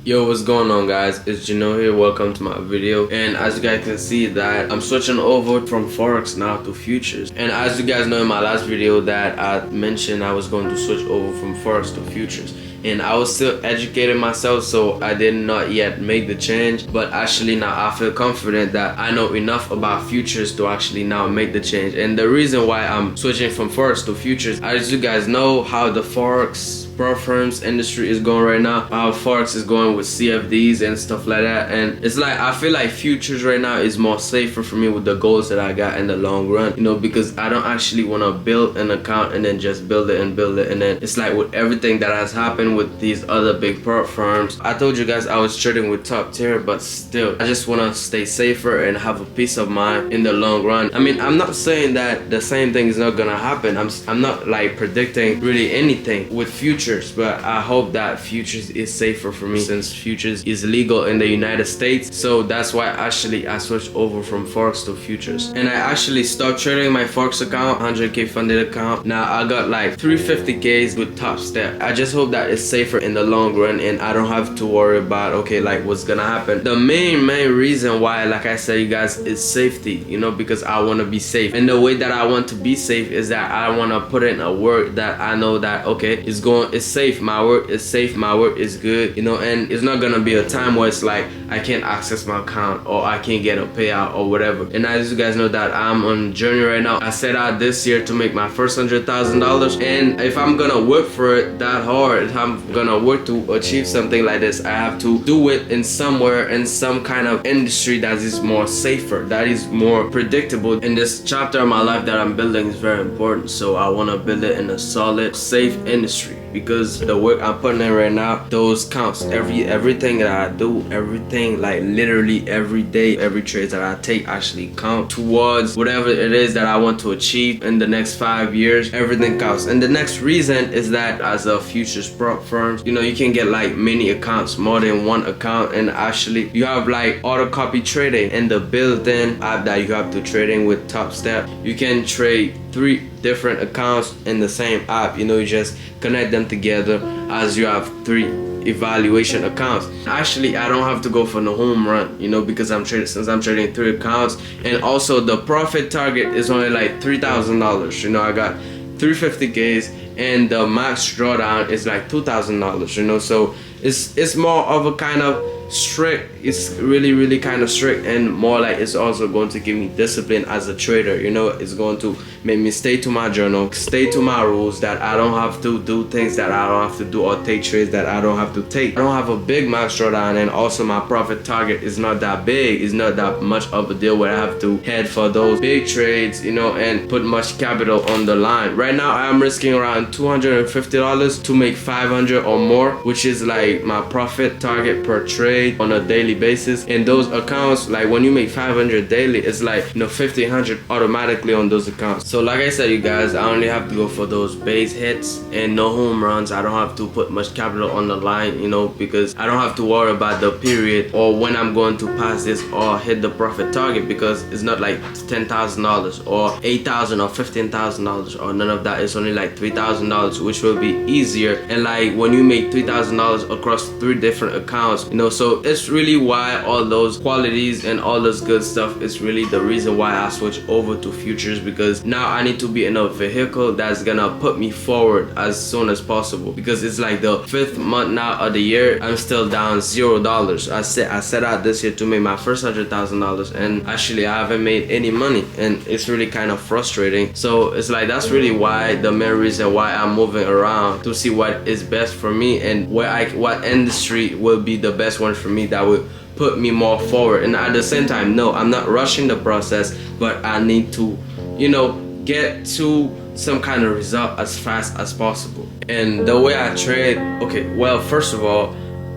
Yo, what's going on, guys? It's Woodjino here. Welcome to my video. And as you guys can see that I'm switching over from Forex now to futures. And as you guys know in my last video that I mentioned I was going to switch over from Forex to futures. And I was still educating myself, so I did not yet make the change. But actually now I feel confident that I know enough about futures to actually now make the change. And the reason why I'm switching from Forex to futures, as you guys know how the Forex prop firms industry is going right now, how Forex is going with CFDs and stuff like that. And it's like I feel like futures right now is more safer for me with the goals that I got in the long run, you know, because I don't actually want to build an account and then just build it. And then it's like with everything that has happened with these other big prop firms, I told you guys I was trading with top tier, but still I just want to stay safer and have a peace of mind in the long run. I mean, I'm not saying that the same thing is not gonna happen. I'm not like predicting really anything with futures, but I hope that futures is safer for me since futures is legal in the United States. So that's why actually I switched over from Forex to futures. And I actually stopped trading my Forex account, 100k funded account. Now I got like 350k with Top Step. I just hope that it's safer in the long run and I don't have to worry about okay like what's gonna happen. The main reason why, like I said, you guys, is safety, you know, because I want to be safe. And the way that I want to be safe is that I want to put in a work that I know that okay, it's safe, my work is safe, my work is good, you know. And it's not gonna be a time where it's like I can't access my account or I can't get a payout or whatever. And as you guys know that I'm on a journey right now. I set out this year to make my first $100,000, and if I'm gonna work for it that hard, if I'm gonna work to achieve something like this, I have to do it in somewhere, in some kind of industry that is more safer, that is more predictable. And this chapter of my life that I'm building is very important, so I want to build it in a solid, safe industry, because the work I'm putting in right now, those counts. Everything that I do, everything, like literally every day, every trade that I take actually count towards whatever it is that I want to achieve in the next 5 years. Everything counts. And the next reason is that as a futures prop firms, you know, you can get like many accounts, more than one account. And actually you have like auto copy trading in the built-in app that you have to trade in with Top Step. You can trade 3 different accounts in the same app, you know. You just connect them together as you have 3 evaluation accounts. Actually I don't have to go for the home run, you know, because I'm trading 3 accounts. And also the profit target is only like $3,000, you know. I got 350Ks and the max drawdown is like $2,000, you know. So it's more of a kind of strict. It's really kind of strict, and more like it's also going to give me discipline as a trader, you know. It's going to make me stay to my journal, stay to my rules, that I don't have to do things that I don't have to do, or take trades that I don't have to take. I don't have a big max drawdown, and also my profit target is not that big. It's not that much of a deal where I have to head for those big trades, you know, and put much capital on the line. Right now I'm risking around $250 to make 500 or more, which is like my profit target per trade on a daily basis. And those accounts, like when you make 500 daily, it's like, you know, 1500 automatically on those accounts. So like I said, you guys, I only have to go for those base hits and no home runs. I don't have to put much capital on the line, you know, because I don't have to worry about the period or when I'm going to pass this or hit the profit target, because it's not like $10,000 or $8,000 or $15,000 or none of that. It's only like $3,000, which will be easier. And like when you make $3,000 across 3 different accounts, you know, so it's really why all those qualities and all this good stuff is really the reason why I switch over to futures, because now I need to be in a vehicle that's gonna put me forward as soon as possible, because it's like the 5th month now of the year. I'm still down $0. I set out this year to make my first $100,000, and actually I haven't made any money, and it's really kind of frustrating. So it's like that's really why, the main reason why I'm moving around to see what is best for me and what industry will be the best one for me that would put me more forward. And at the same time, no, I'm not rushing the process, but I need to, you know, get to some kind of result as fast as possible. And the way I trade, okay, well, first of all,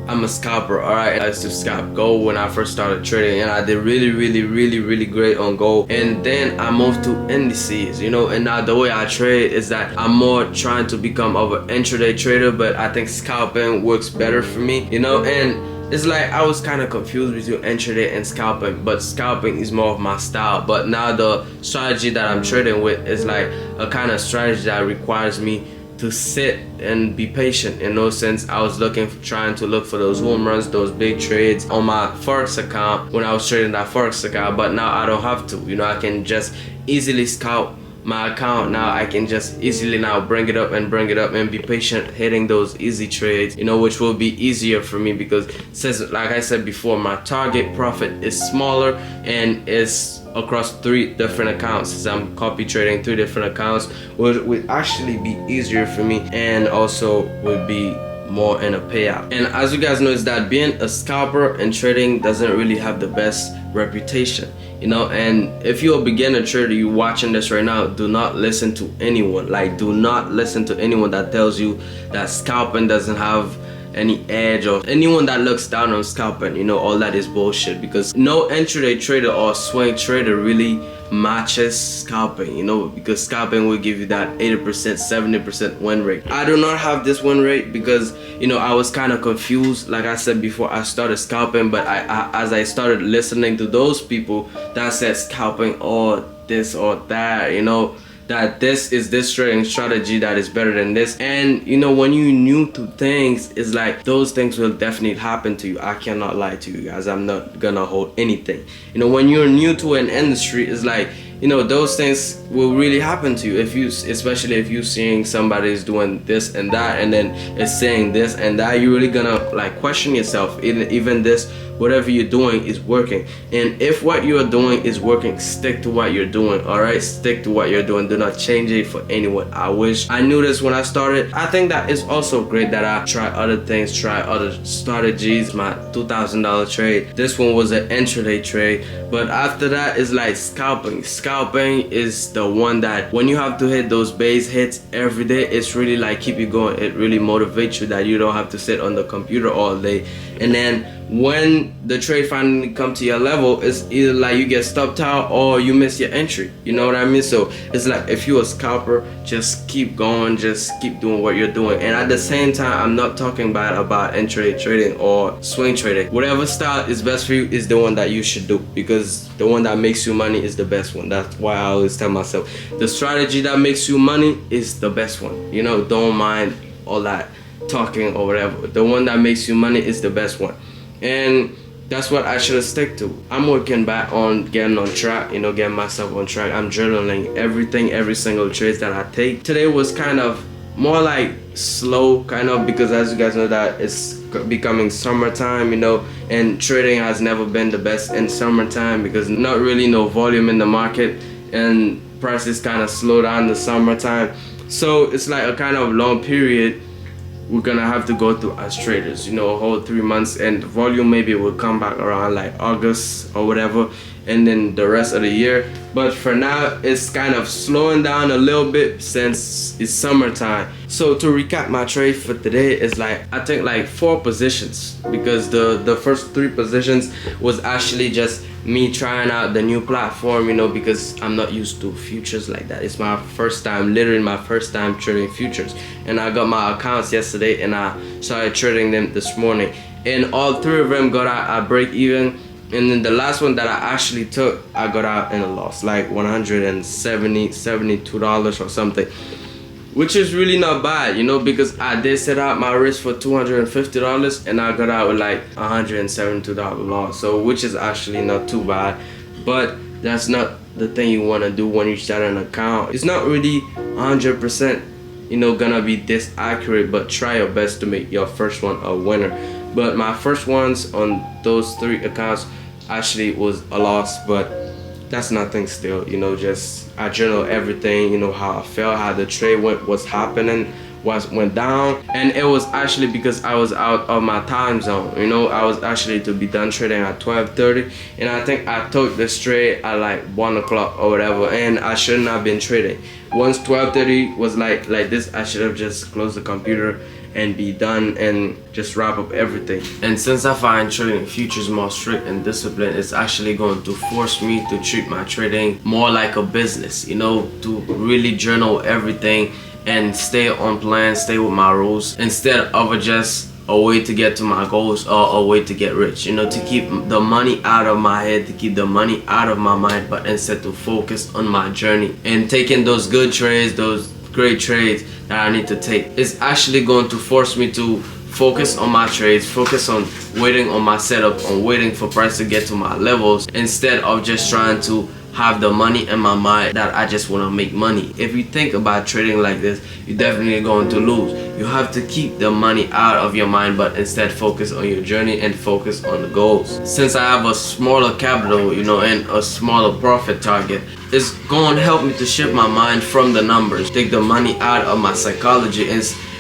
I'm a scalper, alright. I used to scalp gold when I first started trading, and I did really great on gold. And then I moved to indices, you know. And now the way I trade is that I'm more trying to become of an intraday trader, but I think scalping works better for me, you know. And it's like I was kind of confused between intraday and scalping, but scalping is more of my style. But now the strategy that I'm trading with is like a kind of strategy that requires me to sit and be patient. In no sense, I was trying to look for those home runs, those big trades on my Forex account when I was trading that Forex account. But now I don't have to. You know, I can just easily scout my account now. I can just easily now bring it up and be patient hitting those easy trades, you know, which will be easier for me because since, like I said before, my target profit is smaller and it's across 3 different accounts. Since I'm copy trading 3 different accounts, would actually be easier for me and also would be more in a payout. And as you guys know, is that being a scalper and trading doesn't really have the best reputation, you know. And if you're a beginner trader, you watching this right now, do not listen to anyone. Like, do not listen to anyone that tells you that scalping doesn't have any edge, or anyone that looks down on scalping. You know, all that is bullshit, because no intraday trader or swing trader really matches scalping, you know, because scalping will give you that 80%, 70% win rate. I do not have this win rate because, you know, I was kind of confused. Like I said before, I started scalping, but as I started listening to those people that said scalping or this or that, you know, that this is this trading strategy that is better than this. And you know, when you're new to things, it's like those things will definitely happen to you. I cannot lie to you guys, I'm not gonna hold anything. You know, when you're new to an industry, it's like, you know, those things will really happen to you. If you, especially if you're seeing somebody's doing this and that, and then it's saying this and that, you're really gonna like question yourself. Even this, whatever you're doing is working. And if what you're doing is working, stick to what you're doing. All right, stick to what you're doing. Do not change it for anyone. I wish I knew this when I started. I think that it's also great that I try other things, try other strategies. My $2,000 trade, this one was an intraday trade, but after that is like scalping. Scalping is the one that when you have to hit those base hits every day, it's really like keep you going. It really motivates you that you don't have to sit on the computer all day. And then when the trade finally come to your level, it's either like you get stopped out or you miss your entry. You know what I mean? So it's like, if you're a scalper, just keep going, just keep doing what you're doing. And at the same time, I'm not talking bad about intraday trading or swing trading. Whatever style is best for you is the one that you should do, because the one that makes you money is the best one. That's why I always tell myself, the strategy that makes you money is the best one. You know, don't mind all that talking or whatever. The one that makes you money is the best one. And that's what I should stick to. I'm working back on getting on track, you know, getting myself on track. I'm journaling everything, every single trade that I take. Today was kind of more like slow, kind of, because as you guys know that it's becoming summertime, you know, and trading has never been the best in summertime because not really no volume in the market and prices kind of slow down in the summertime. So it's like a kind of long period we're gonna have to go through as traders, you know, a whole 3 months, and the volume maybe will come back around like August or whatever, and then the rest of the year. But for now, it's kind of slowing down a little bit since it's summertime. So to recap my trade for today is like, I think like 4 positions, because the first 3 positions was actually just me trying out the new platform, you know, because I'm not used to futures like that. It's my first time, literally my first time trading futures. And I got my accounts yesterday and I started trading them this morning. And all 3 of them got out at break even. And then the last one that I actually took, I got out in a loss, like $72 or something, which is really not bad, you know, because I did set out my risk for $250 and I got out with like $172 loss, so which is actually not too bad. But that's not the thing you want to do when you start an account. It's not really 100%, you know, gonna be this accurate, but try your best to make your first one a winner. But my first ones on those 3 accounts actually was a loss, but that's nothing still, you know. Just I journal everything, you know, how I felt, how the trade went, what's happening, what went down. And it was actually because I was out of my time zone, you know. I was actually to be done trading at 12:30, and I think I took this trade at like 1 o'clock or whatever, and I shouldn't have been trading. Once 12:30 was like this, I should have just closed the computer and be done and just wrap up everything. And since I find trading futures more strict and disciplined, it's actually going to force me to treat my trading more like a business, you know, to really journal everything and stay on plan, stay with my rules, instead of just a way to get to my goals or a way to get rich, you know, to keep the money out of my head, to keep the money out of my mind, but instead to focus on my journey and taking those good trades, those great trades that I need to take. It's actually going to force me to focus on my trades, focus on waiting on my setup, on waiting for price to get to my levels, instead of just trying to have the money in my mind that I just want to make money. If you think about trading like this, you're definitely going to lose. You have to keep the money out of your mind, but instead focus on your journey and focus on the goals. Since I have a smaller capital, you know, and a smaller profit target, it's going to help me to shift my mind from the numbers, take the money out of my psychology,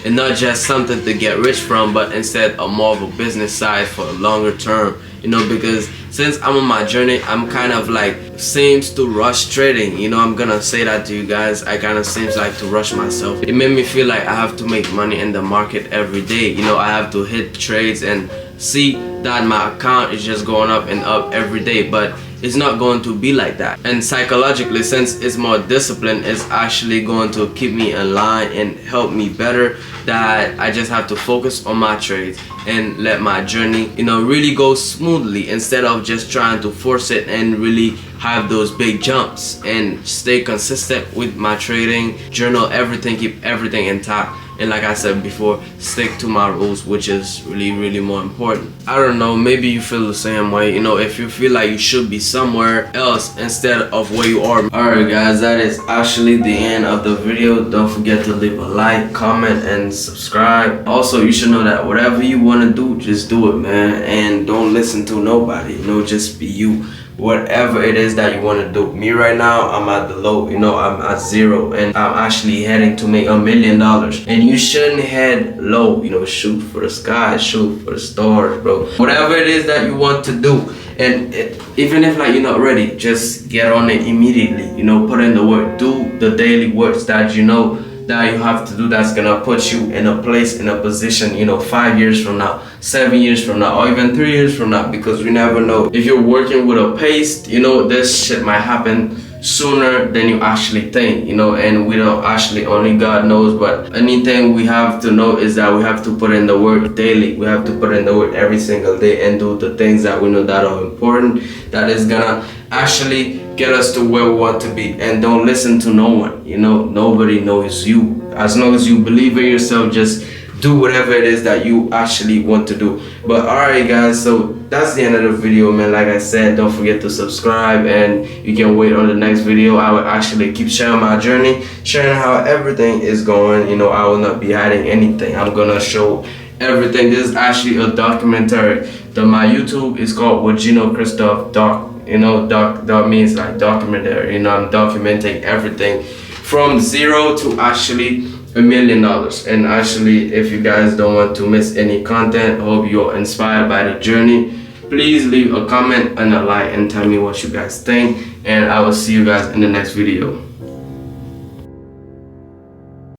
and not just something to get rich from, but instead a more of a business side for a longer term. You know, because since I'm on my journey, I'm kind of like seems to rush trading. You know, I'm gonna say that to you guys. I kind of seems like to rush myself. It made me feel like I have to make money in the market every day. You know, I have to hit trades and see that my account is just going up and up every day, but it's not going to be like that. And psychologically, since it's more disciplined, it's actually going to keep me in line and help me better, that I just have to focus on my trades and let my journey, you know, really go smoothly, instead of just trying to force it and really have those big jumps. And stay consistent with my trading, journal everything, keep everything intact. And like I said before, stick to my rules, which is really more important. I don't know, maybe you feel the same way. You know, if you feel like you should be somewhere else instead of where you are. Alright guys, that is actually the end of the video. Don't forget to leave a like, comment, and subscribe. Also, you should know that whatever you want to do, just do it, man. And don't listen to nobody, you know, just be you. Whatever it is that you want to do. Me right now, I'm at the low, you know, I'm at zero, and I'm actually heading to make $1 million. And you shouldn't head low, you know, shoot for the sky, shoot for the stars, bro. Whatever it is that you want to do, and even if like you're not ready, just get on it immediately, you know, put in the work, do the daily works that you know that you have to do, that's gonna put you in a place, in a position, you know, 5 years from now, 7 years from now, or even 3 years from now, because we never know. If you're working with a pace, you know, this shit might happen sooner than you actually think, you know, and we don't actually, only God knows. But anything we have to know is that we have to put in the work daily. We have to put in the work every single day and do the things that we know that are important, that is gonna actually get us to where we want to be. And don't listen to no one, you know, nobody knows you. As long as you believe in yourself, just do whatever it is that you actually want to do. But alright guys, so that's the end of the video, man. Like I said, don't forget to subscribe, and you can wait on the next video. I will actually keep sharing my journey, sharing how everything is going. You know, I will not be hiding anything. I'm gonna show everything. This is actually a documentary. My YouTube is called Woodjino Christophe Doc. You know, doc means like documentary. You know, I'm documenting everything from zero to actually $1 million. And actually, if you guys don't want to miss any content, hope you're inspired by the journey, please leave a comment and a like and tell me what you guys think, and I will see you guys in the next video.